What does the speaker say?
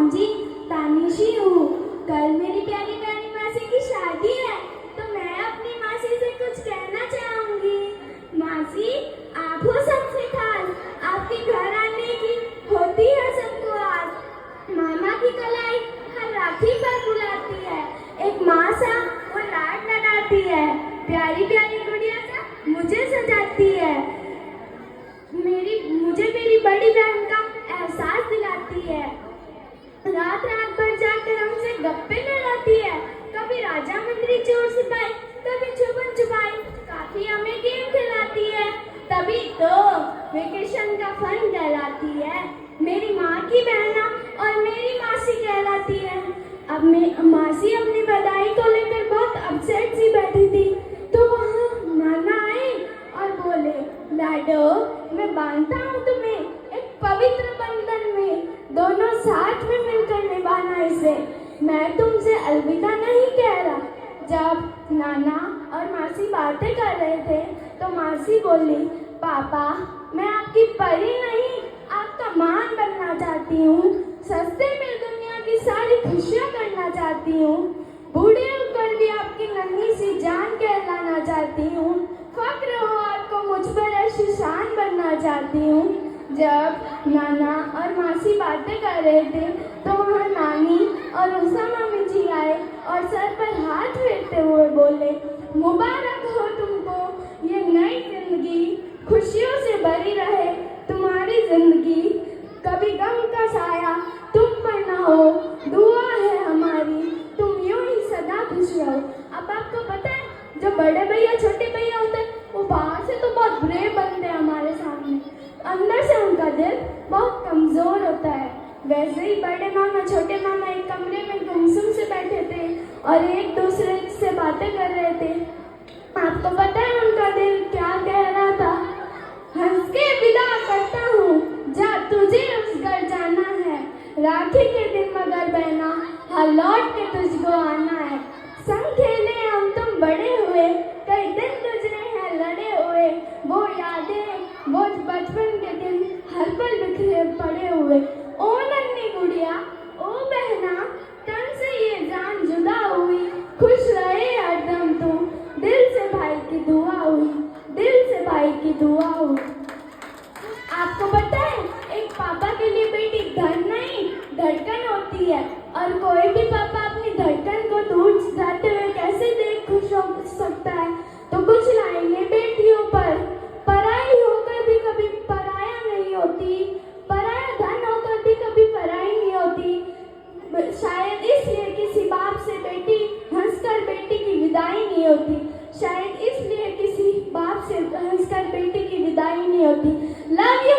जी, तानिशी हूँ। कल मेरी प्यारी प्यारी मासी की शादी है, तो मैं अपनी मासी से कुछ कहना चाहूंगी। मासी, आप हो सबसे खास, आपके घर आने की होती है सबको आस। मामा की कलाई हर राखी पर बुलाती है, एक माँ सा वो लाड लगाती है, प्यारी प्यारी गुड़िया सा मुझे सजाती है, मुझे मेरी बड़ी बहन का एहसास दिलाती है। रात रात भर जाकर हमसे गप्पे लड़ाती है, कभी राजा मंत्री चोर सिपाही, कभी छुपन छुपाई, काफी हमें गेम खिलाती है, तभी तो वेकेशन का फन कहलाती है। मेरी माँ की बहना और मेरी मासी कहलाती है। अब मासी अपनी बधाई को लेकर बहुत अपसेट सी बैठी थी, तो वहाँ नाना आए और बोले, लाडो, मैं बांधता हूँ तुम्हें एक पवित्र बंधन में, दोनों साथ में मिलकर निभाना इसे। मैं तुमसे अलविदा नहीं कह रहा। जब नाना और मासी बातें कर रहे थे, तो मासी बोली, पापा, मैं आपकी परी नहीं, आपका मान बनना चाहती हूँ, सस्ते में दुनिया की सारी खुशियाँ करना चाहती हूँ, बूढ़े होकर भी आपकी नन्ही सी जान कहलाना चाहती हूँ, फक्र हो आपको मुझ पर ऐसी शान बनना चाहती हूँ। जब नाना और मासी बातें कर रहे थे, तो वहाँ नानी और उषा मामी जी आए और सर पर हाथ फेरते हुए बोले, मुबारक हो तुमको ये नई जिंदगी, खुशियों से भरी रहे तुम्हारी जिंदगी, कभी गम का साया तुम पर ना हो, दुआ है हमारी तुम यूं ही सदा खुश रहो। अब आपको पता है, जो बड़े भैया छोटे भैया होते हैं, वो बाहर से तो बहुत ब्रेव बनते हैं हमारे सामने, अंदर से उनका दिल बहुत कमजोर होता है। वैसे ही बड़े मामा छोटे मामा एक कमरे में गुमसुम से बैठे थे और एक दूसरे से बातें कर रहे थे। आपको पता है उनका दिल क्या कह रहा था? हंस के विदा करता हूँ, जा तुझे उस घर जाना है, राखी के दिन मगर बहना, हाँ लौट के तुझको आना है। संग खेले हम तुम बड़े हुए, कई दिन गुजरे हैं लड़े हुए, वो यादें वो बचपन के दिन हर पल बिखरे पड़े हुए। ओ नन्ही गुड़िया, ओ बहना, तन से ये जान जुदा हुई, खुश रहे हरदम तू, दिल से भाई की दुआ हुई, दिल से भाई की दुआ हुई। आपको पता है, एक पापा के लिए बेटी धन नहीं धड़कन होती है, और कोई भी पापा अपनी धड़कन को दूर जाते हुए कैसे देख खुश हो सकता है? तो कुछ लाइनें बेटियों पर, पराई होकर भी कभी पराया नहीं होती, पराया धन होकर भी कभी पराई नहीं होती। शायद इसलिए किसी बाप से बेटी हंसकर बेटी की विदाई नहीं होती, शायद इसलिए किसी बाप से हंसकर बेटी की विदाई नहीं होती। Love you.